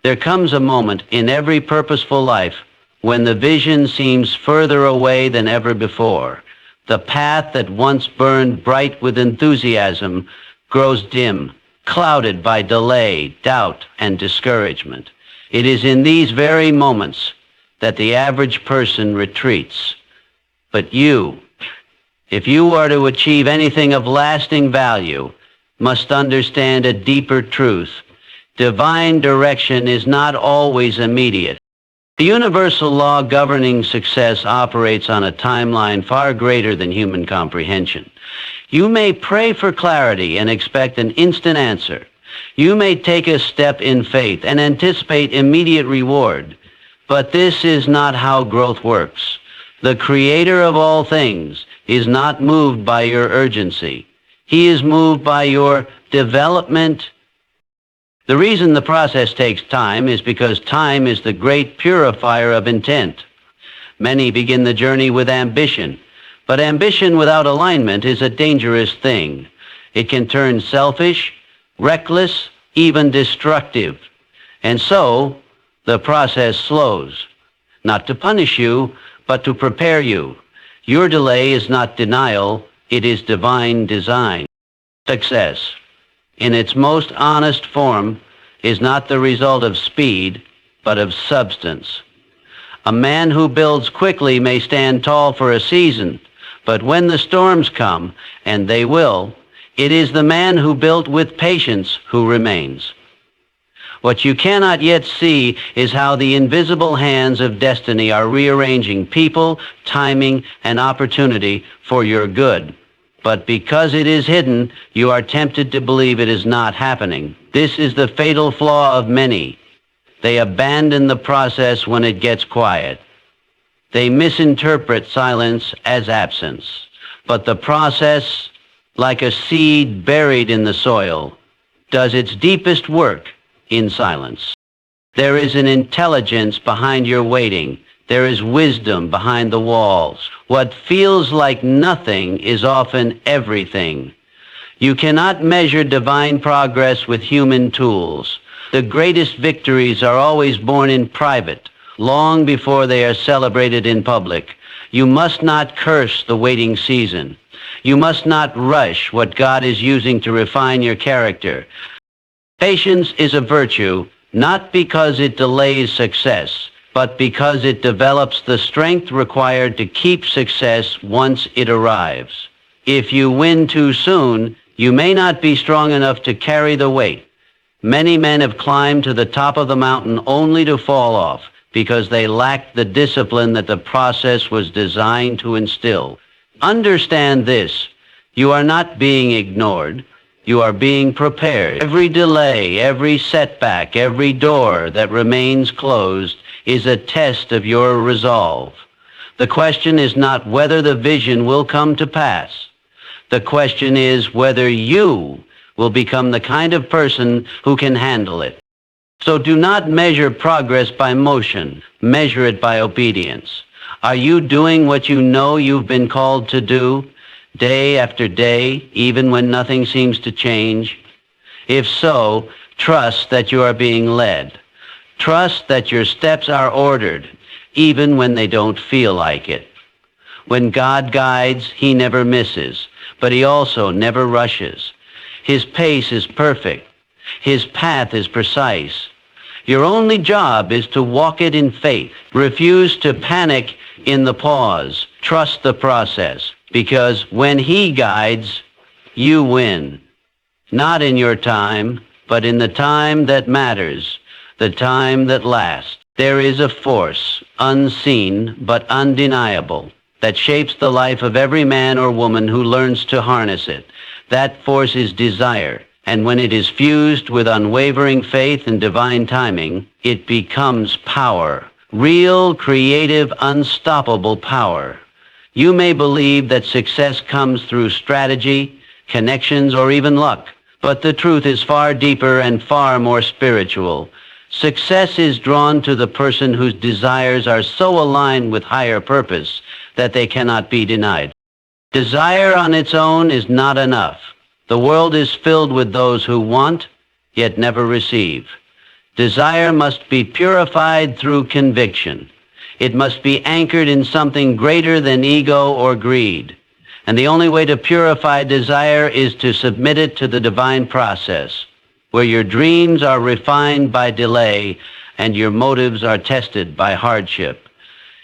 There comes a moment in every purposeful life when the vision seems further away than ever before. The path that once burned bright with enthusiasm grows dim, clouded by delay, doubt, and discouragement. It is in these very moments that the average person retreats. But you, if you are to achieve anything of lasting value, must understand a deeper truth. Divine direction is not always immediate. The universal law governing success operates on a timeline far greater than human comprehension. You may pray for clarity and expect an instant answer. You may take a step in faith and anticipate immediate reward. But this is not how growth works. The Creator of all things is not moved by your urgency. He is moved by your development. The reason the process takes time is because time is the great purifier of intent. Many begin the journey with ambition, but ambition without alignment is a dangerous thing. It can turn selfish, reckless, even destructive. And so, the process slows, not to punish you, but to prepare you. Your delay is not denial, it is divine design. Success, in its most honest form, is not the result of speed, but of substance. A man who builds quickly may stand tall for a season, but when the storms come, and they will, it is the man who built with patience who remains. What you cannot yet see is how the invisible hands of destiny are rearranging people, timing, and opportunity for your good. But because it is hidden, you are tempted to believe it is not happening. This is the fatal flaw of many. They abandon the process when it gets quiet. They misinterpret silence as absence. But the process, like a seed buried in the soil, does its deepest work in silence. There is an intelligence behind your waiting. There is wisdom behind the walls. What feels like nothing is often everything. You cannot measure divine progress with human tools. The greatest victories are always born in private, long before they are celebrated in public. You must not curse the waiting season. You must not rush what God is using to refine your character. Patience is a virtue, not because it delays success, but because it develops the strength required to keep success once it arrives. If you win too soon, you may not be strong enough to carry the weight. Many men have climbed to the top of the mountain only to fall off because they lacked the discipline that the process was designed to instill. Understand this. You are not being ignored. You are being prepared. Every delay, every setback, every door that remains closed is a test of your resolve. The question is not whether the vision will come to pass. The question is whether you will become the kind of person who can handle it. So do not measure progress by motion. Measure it by obedience. Are you doing what you know you've been called to do, day after day, even when nothing seems to change? If so, trust that you are being led. Trust that your steps are ordered, even when they don't feel like it. When God guides, he never misses, but he also never rushes. His pace is perfect. His path is precise. Your only job is to walk it in faith. Refuse to panic in the pause. Trust the process, because when he guides, you win. Not in your time, but in the time that matters, the time that lasts. There is a force, unseen but undeniable, that shapes the life of every man or woman who learns to harness it. That force is desire, and when it is fused with unwavering faith and divine timing, it becomes power. Real, creative, unstoppable power. You may believe that success comes through strategy, connections, or even luck, but the truth is far deeper and far more spiritual. Success is drawn to the person whose desires are so aligned with higher purpose that they cannot be denied. Desire on its own is not enough. The world is filled with those who want, yet never receive. Desire must be purified through conviction. It must be anchored in something greater than ego or greed. And the only way to purify desire is to submit it to the divine process, where your dreams are refined by delay and your motives are tested by hardship.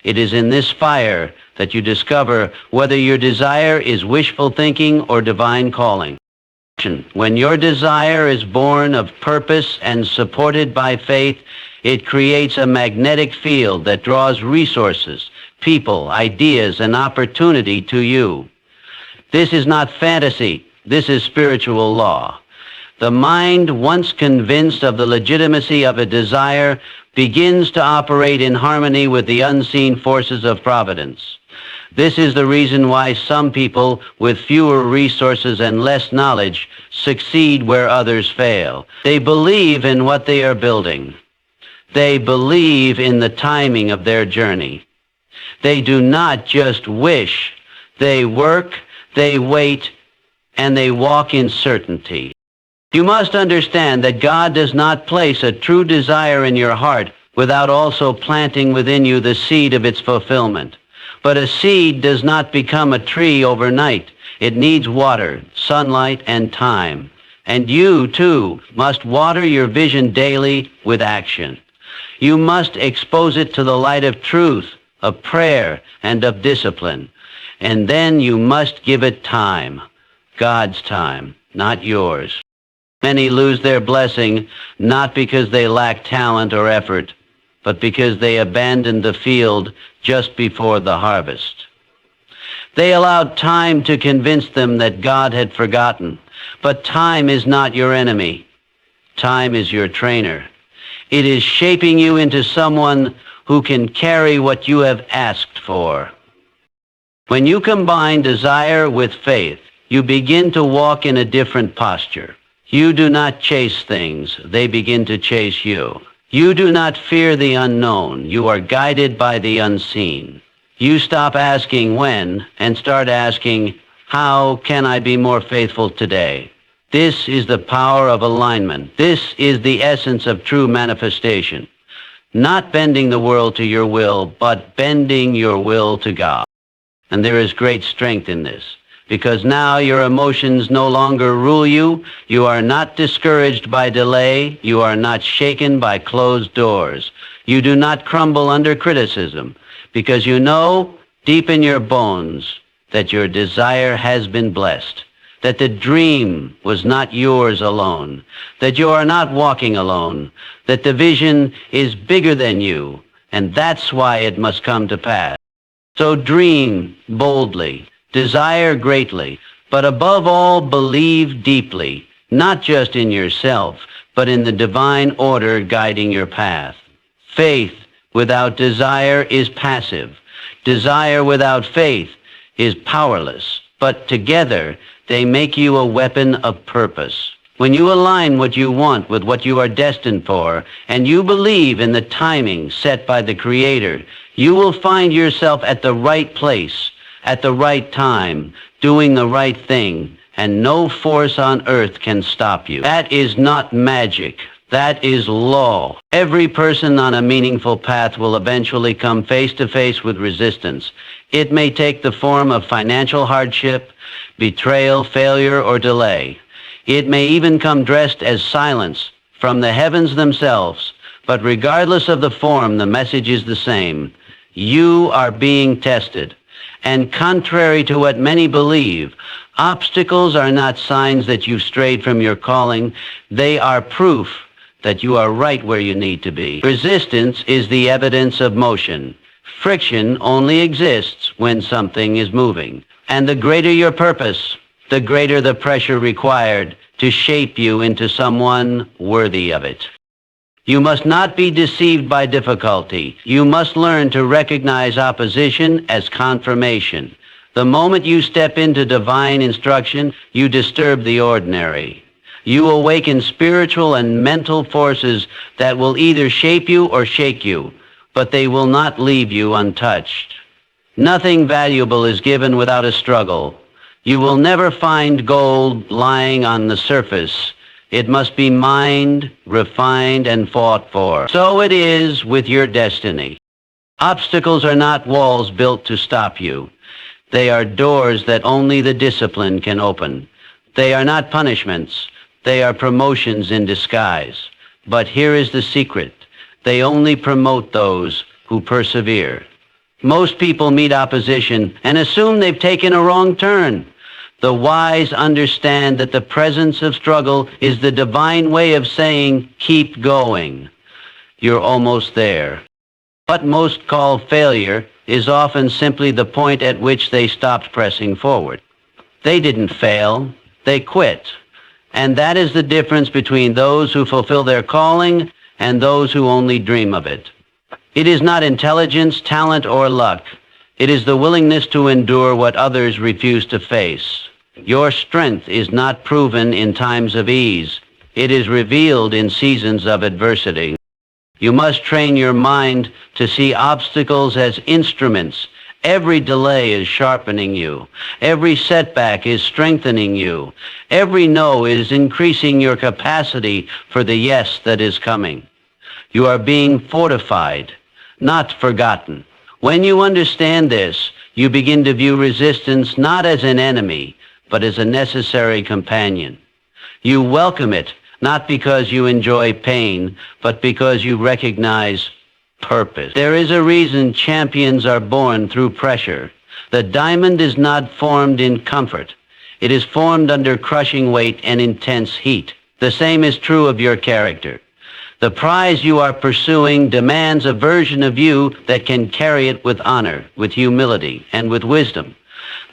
It is in this fire that you discover whether your desire is wishful thinking or divine calling. When your desire is born of purpose and supported by faith, it creates a magnetic field that draws resources, people, ideas, and opportunity to you. This is not fantasy. This is spiritual law. The mind, once convinced of the legitimacy of a desire, begins to operate in harmony with the unseen forces of Providence. This is the reason why some people with fewer resources and less knowledge succeed where others fail. They believe in what they are building. They believe in the timing of their journey. They do not just wish. They work, they wait, and they walk in certainty. You must understand that God does not place a true desire in your heart without also planting within you the seed of its fulfillment. But a seed does not become a tree overnight. It needs water, sunlight, and time. And you, too, must water your vision daily with action. You must expose it to the light of truth, of prayer, and of discipline. And then you must give it time, God's time, not yours. Many lose their blessing not because they lack talent or effort, but because they abandoned the field just before the harvest. They allowed time to convince them that God had forgotten, but time is not your enemy. Time is your trainer. It is shaping you into someone who can carry what you have asked for. When you combine desire with faith, you begin to walk in a different posture. You do not chase things, they begin to chase you. You do not fear the unknown, you are guided by the unseen. You stop asking when and start asking, how can I be more faithful today? This is the power of alignment. This is the essence of true manifestation. Not bending the world to your will, but bending your will to God. And there is great strength in this, because now your emotions no longer rule you. You are not discouraged by delay. You are not shaken by closed doors. You do not crumble under criticism, because you know deep in your bones that your desire has been blessed, that the dream was not yours alone, that you are not walking alone, that the vision is bigger than you, and that's why it must come to pass. So dream boldly, desire greatly, but above all, believe deeply, not just in yourself, but in the divine order guiding your path. Faith without desire is passive. Desire without faith is powerless, but together they make you a weapon of purpose. When you align what you want with what you are destined for, and you believe in the timing set by the Creator, you will find yourself at the right place, at the right time, doing the right thing, and no force on earth can stop you. That is not magic. That is law. Every person on a meaningful path will eventually come face to face with resistance. It may take the form of financial hardship, betrayal, failure, or delay. It may even come dressed as silence from the heavens themselves. But regardless of the form, the message is the same. You are being tested. And contrary to what many believe, obstacles are not signs that you've strayed from your calling. They are proof that you are right where you need to be. Resistance is the evidence of motion. Friction only exists when something is moving. And the greater your purpose, the greater the pressure required to shape you into someone worthy of it. You must not be deceived by difficulty. You must learn to recognize opposition as confirmation. The moment you step into divine instruction, you disturb the ordinary. You awaken spiritual and mental forces that will either shape you or shake you, but they will not leave you untouched. Nothing valuable is given without a struggle. You will never find gold lying on the surface. It must be mined, refined, and fought for. So it is with your destiny. Obstacles are not walls built to stop you. They are doors that only the disciplined can open. They are not punishments. They are promotions in disguise. But here is the secret. They only promote those who persevere. Most people meet opposition and assume they've taken a wrong turn. The wise understand that the presence of struggle is the divine way of saying, keep going. You're almost there. What most call failure is often simply the point at which they stopped pressing forward. They didn't fail, they quit. And that is the difference between those who fulfill their calling and those who only dream of it. It is not intelligence, talent, or luck. It is the willingness to endure what others refuse to face. Your strength is not proven in times of ease. It is revealed in seasons of adversity. You must train your mind to see obstacles as instruments. Every delay is sharpening you. Every setback is strengthening you. Every no is increasing your capacity for the yes that is coming. You are being fortified, not forgotten. When you understand this, you begin to view resistance not as an enemy, but as a necessary companion. You welcome it, not because you enjoy pain, but because you recognize purpose. There is a reason champions are born through pressure. The diamond is not formed in comfort. It is formed under crushing weight and intense heat. The same is true of your character. The prize you are pursuing demands a version of you that can carry it with honor, with humility, and with wisdom.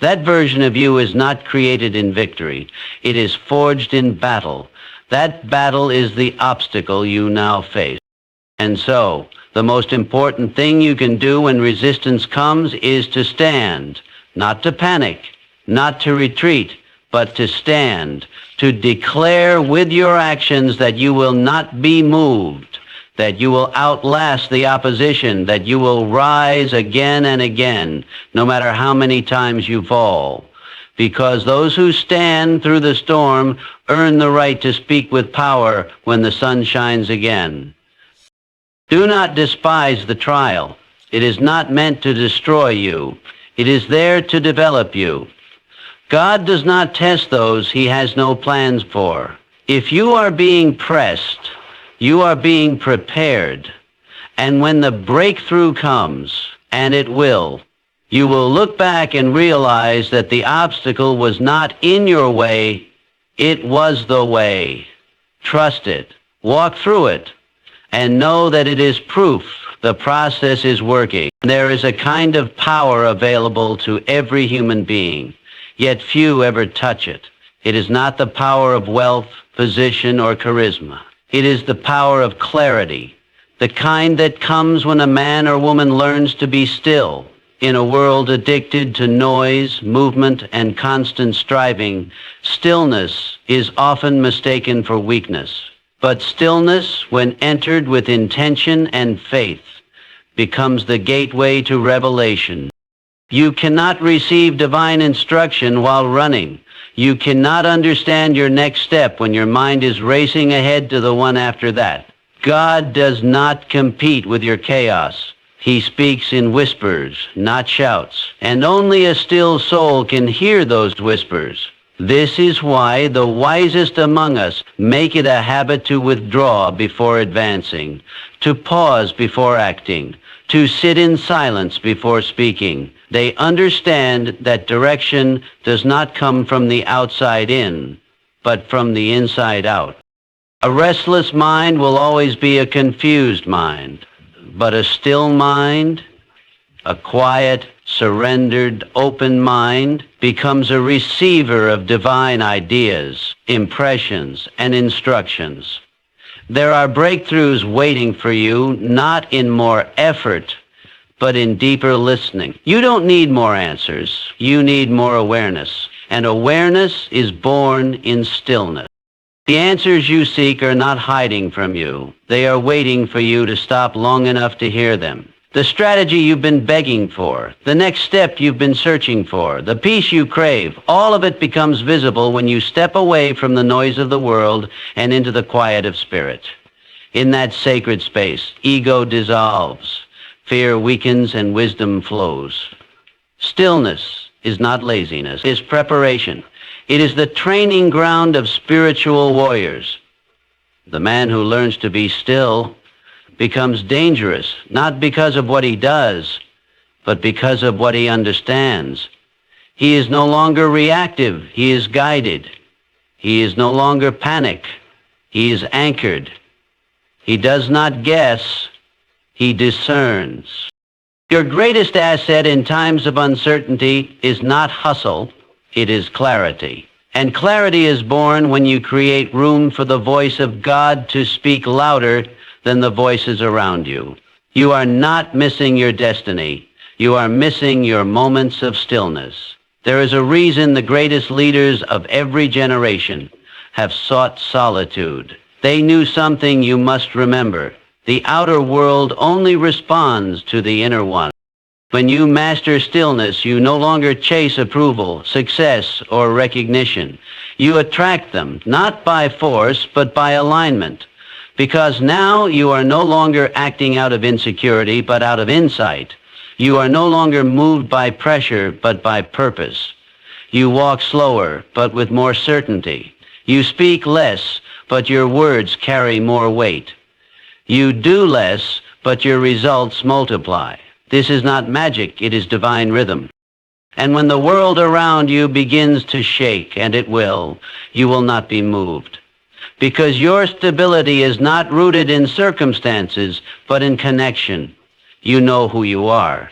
That version of you is not created in victory. It is forged in battle. That battle is the obstacle you now face. And so, the most important thing you can do when resistance comes is to stand, not to panic, not to retreat, but to stand, to declare with your actions that you will not be moved, that you will outlast the opposition, that you will rise again and again, no matter how many times you fall. Because those who stand through the storm earn the right to speak with power when the sun shines again. Do not despise the trial. It is not meant to destroy you. It is there to develop you. God does not test those he has no plans for. If you are being pressed, you are being prepared. And when the breakthrough comes, and it will, you will look back and realize that the obstacle was not in your way, it was the way. Trust it. Walk through it. And know that it is proof the process is working. There is a kind of power available to every human being, yet few ever touch it. It is not the power of wealth, position, or charisma. It is the power of clarity, the kind that comes when a man or woman learns to be still. In a world addicted to noise, movement, and constant striving, stillness is often mistaken for weakness. But stillness, when entered with intention and faith, becomes the gateway to revelation. You cannot receive divine instruction while running. You cannot understand your next step when your mind is racing ahead to the one after that. God does not compete with your chaos. He speaks in whispers, not shouts, and only a still soul can hear those whispers. This is why the wisest among us make it a habit to withdraw before advancing, to pause before acting, to sit in silence before speaking. They understand that direction does not come from the outside in, but from the inside out. A restless mind will always be a confused mind, but a still mind, a quiet, surrendered, open mind becomes a receiver of divine ideas, impressions, and instructions. There are breakthroughs waiting for you, not in more effort, but in deeper listening. You don't need more answers. You need more awareness. And awareness is born in stillness. The answers you seek are not hiding from you. They are waiting for you to stop long enough to hear them. The strategy you've been begging for, the next step you've been searching for, the peace you crave, all of it becomes visible when you step away from the noise of the world and into the quiet of spirit. In that sacred space, ego dissolves, fear weakens, and wisdom flows. Stillness is not laziness, it is preparation. It is the training ground of spiritual warriors. The man who learns to be still becomes dangerous, not because of what he does, but because of what he understands. He is no longer reactive, he is guided. He is no longer panic, he is anchored. He does not guess, he discerns. Your greatest asset in times of uncertainty is not hustle, it is clarity. And clarity is born when you create room for the voice of God to speak louder than the voices around you. You are not missing your destiny. You are missing your moments of stillness. There is a reason the greatest leaders of every generation have sought solitude. They knew something you must remember. The outer world only responds to the inner one. When you master stillness, you no longer chase approval, success, or recognition. You attract them, not by force, but by alignment. Because now you are no longer acting out of insecurity, but out of insight. You are no longer moved by pressure, but by purpose. You walk slower, but with more certainty. You speak less, but your words carry more weight. You do less, but your results multiply. This is not magic, it is divine rhythm. And when the world around you begins to shake, and it will, you will not be moved. Because your stability is not rooted in circumstances, but in connection. You know who you are.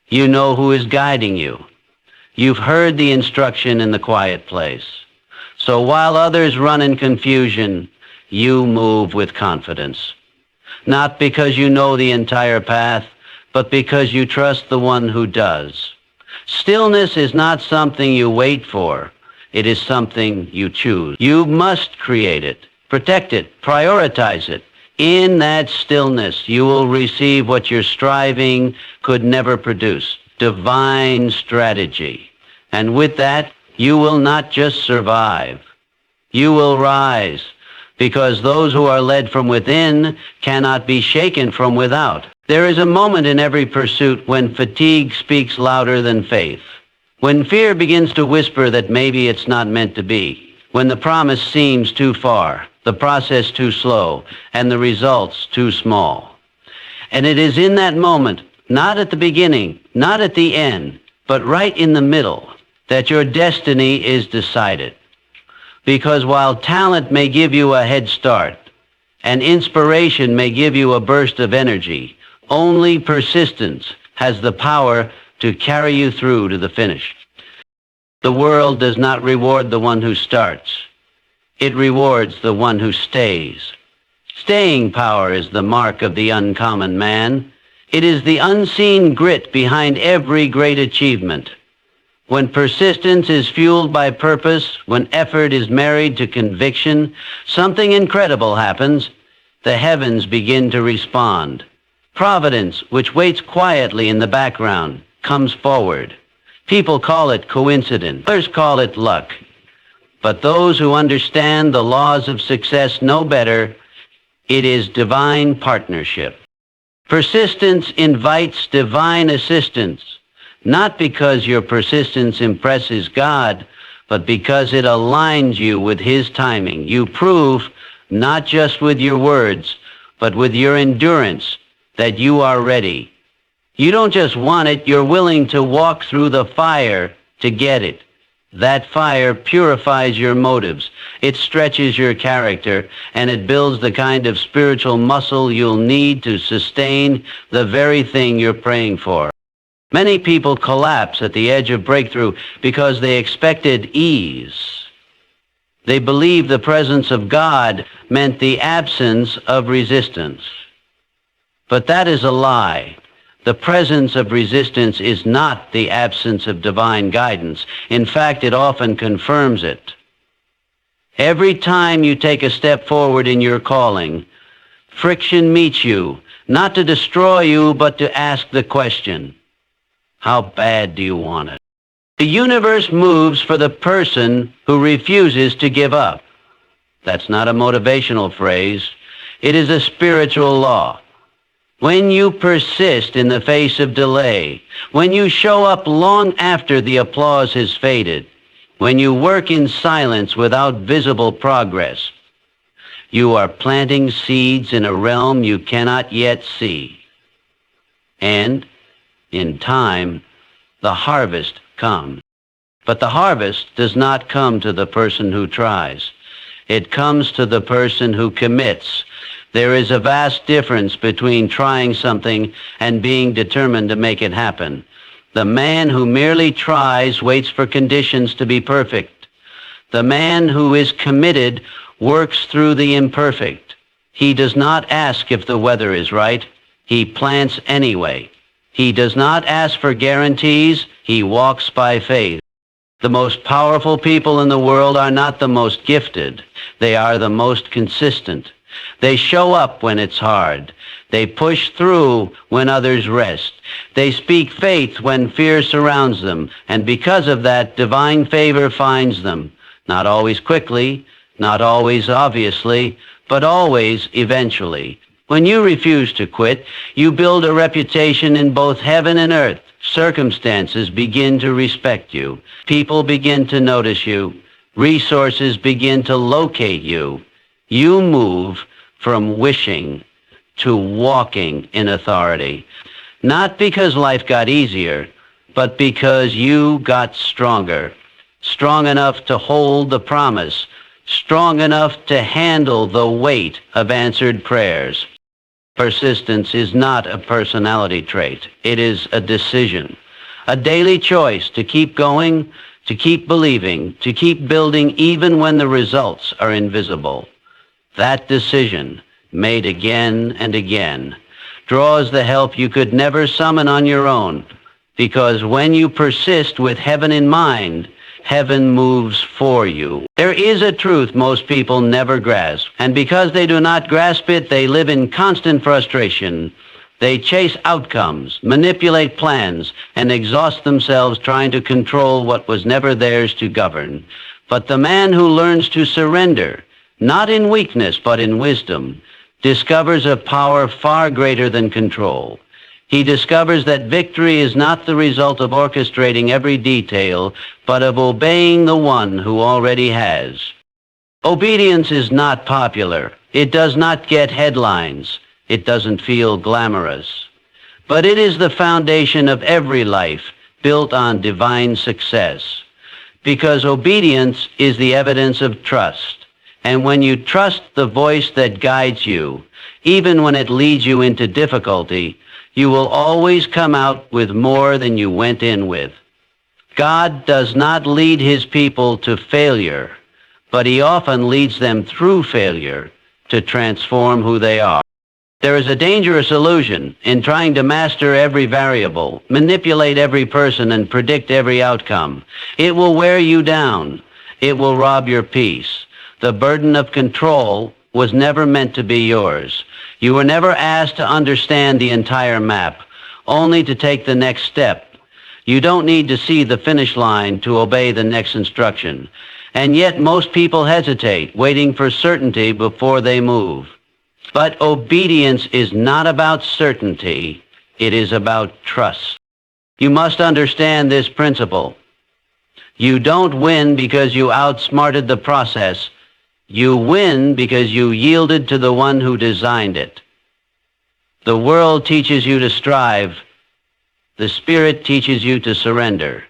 You know who is guiding you. You've heard the instruction in the quiet place. So while others run in confusion, you move with confidence. Not because you know the entire path, but because you trust the one who does. Stillness is not something you wait for. It is something you choose. You must create it, protect it, prioritize it. In that stillness, you will receive what your striving could never produce, divine strategy. And with that, you will not just survive. You will rise, because those who are led from within cannot be shaken from without. There is a moment in every pursuit when fatigue speaks louder than faith. When fear begins to whisper that maybe it's not meant to be. When the promise seems too far, the process too slow, and the results too small. And it is in that moment, not at the beginning, not at the end, but right in the middle, that your destiny is decided. Because while talent may give you a head start, and inspiration may give you a burst of energy, only persistence has the power to carry you through to the finish. The world does not reward the one who starts. It rewards the one who stays. Staying power is the mark of the uncommon man. It is the unseen grit behind every great achievement. When persistence is fueled by purpose, when effort is married to conviction, something incredible happens. The heavens begin to respond. Providence, which waits quietly in the background, comes forward. People call it coincidence. Others call it luck. But those who understand the laws of success know better. It is divine partnership. Persistence invites divine assistance, not because your persistence impresses God, but because it aligns you with His timing. You prove, not just with your words, but with your endurance, that you are ready. You don't just want it, you're willing to walk through the fire to get it. That fire purifies your motives, it stretches your character, and it builds the kind of spiritual muscle you'll need to sustain the very thing you're praying for. Many people collapse at the edge of breakthrough because they expected ease. They believed the presence of God meant the absence of resistance. But that is a lie. The presence of resistance is not the absence of divine guidance. In fact, it often confirms it. Every time you take a step forward in your calling, friction meets you, not to destroy you, but to ask the question, how bad do you want it? The universe moves for the person who refuses to give up. That's not a motivational phrase. It is a spiritual law. When you persist in the face of delay, when you show up long after the applause has faded, when you work in silence without visible progress, you are planting seeds in a realm you cannot yet see. And, in time, the harvest comes. But the harvest does not come to the person who tries. It comes to the person who commits. There is a vast difference between trying something and being determined to make it happen. The man who merely tries waits for conditions to be perfect. The man who is committed works through the imperfect. He does not ask if the weather is right. He plants anyway. He does not ask for guarantees. He walks by faith. The most powerful people in the world are not the most gifted. They are the most consistent. They show up when it's hard. They push through when others rest. They speak faith when fear surrounds them. And because of that, divine favor finds them. Not always quickly, not always obviously, but always eventually. When you refuse to quit, you build a reputation in both heaven and earth. Circumstances begin to respect you. People begin to notice you. Resources begin to locate you. You move from wishing to walking in authority. Not because life got easier, but because you got stronger. Strong enough to hold the promise. Strong enough to handle the weight of answered prayers. Persistence is not a personality trait. It is a decision, a daily choice to keep going, to keep believing, to keep building even when the results are invisible. That decision, made again and again, draws the help you could never summon on your own, because when you persist with heaven in mind, heaven moves for you. There is a truth most people never grasp, and because they do not grasp it, they live in constant frustration. They chase outcomes, manipulate plans, and exhaust themselves trying to control what was never theirs to govern. But the man who learns to surrender, not in weakness but in wisdom, discovers a power far greater than control. He discovers that victory is not the result of orchestrating every detail, but of obeying the one who already has. Obedience is not popular. It does not get headlines. It doesn't feel glamorous. But it is the foundation of every life built on divine success. Because obedience is the evidence of trust. And when you trust the voice that guides you, even when it leads you into difficulty, you will always come out with more than you went in with. God does not lead his people to failure, but he often leads them through failure to transform who they are. There is a dangerous illusion in trying to master every variable, manipulate every person, and predict every outcome. It will wear you down. It will rob your peace. The burden of control was never meant to be yours. You were never asked to understand the entire map, only to take the next step. You don't need to see the finish line to obey the next instruction. And yet most people hesitate, waiting for certainty before they move. But obedience is not about certainty. It is about trust. You must understand this principle. You don't win because you outsmarted the process. You win because you yielded to the one who designed it. The world teaches you to strive. The Spirit teaches you to surrender.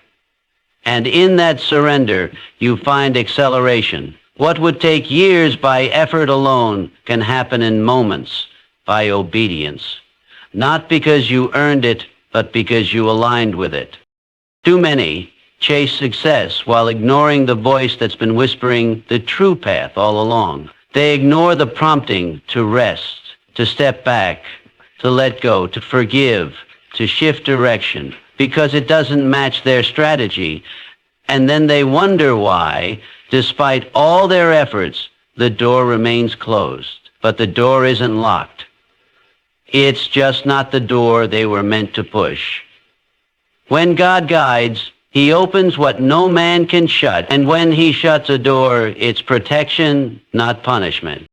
And in that surrender, you find acceleration. What would take years by effort alone can happen in moments by obedience. Not because you earned it, but because you aligned with it. Too many chase success while ignoring the voice that's been whispering the true path all along. They ignore the prompting to rest, to step back, to let go, to forgive, to shift direction, because it doesn't match their strategy. And then they wonder why, despite all their efforts, the door remains closed. But the door isn't locked. It's just not the door they were meant to push. When God guides, he opens what no man can shut, and when he shuts a door, it's protection, not punishment.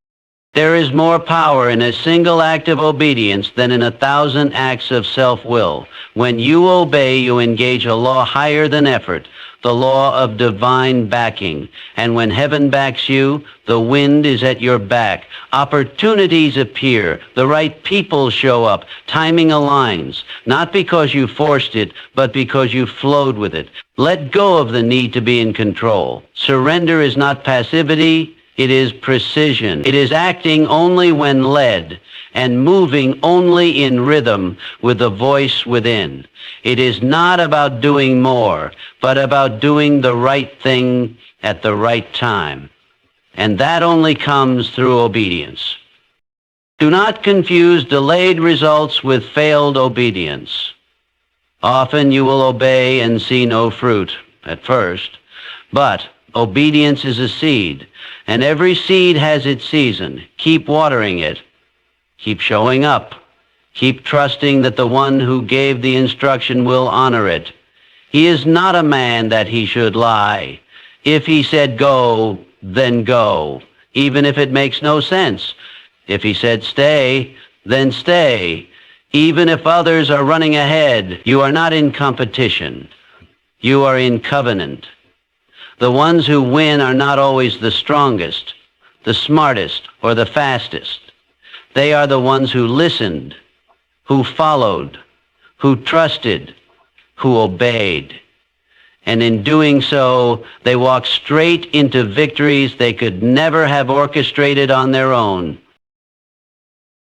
There is more power in a single act of obedience than in 1,000 acts of self-will. When you obey, you engage a law higher than effort, the law of divine backing. And when heaven backs you, the wind is at your back. Opportunities appear. The right people show up. Timing aligns. Not because you forced it, but because you flowed with it. Let go of the need to be in control. Surrender is not passivity. It is precision. It is acting only when led and moving only in rhythm with the voice within. It is not about doing more, but about doing the right thing at the right time. And that only comes through obedience. Do not confuse delayed results with failed obedience. Often you will obey and see no fruit at first, but obedience is a seed, and every seed has its season. Keep watering it. Keep showing up. Keep trusting that the one who gave the instruction will honor it. He is not a man that he should lie. If he said go, then go, even if it makes no sense. If he said stay, then stay. Even if others are running ahead, you are not in competition. You are in covenant. The ones who win are not always the strongest, the smartest, or the fastest. They are the ones who listened, who followed, who trusted, who obeyed. And in doing so, they walk straight into victories they could never have orchestrated on their own.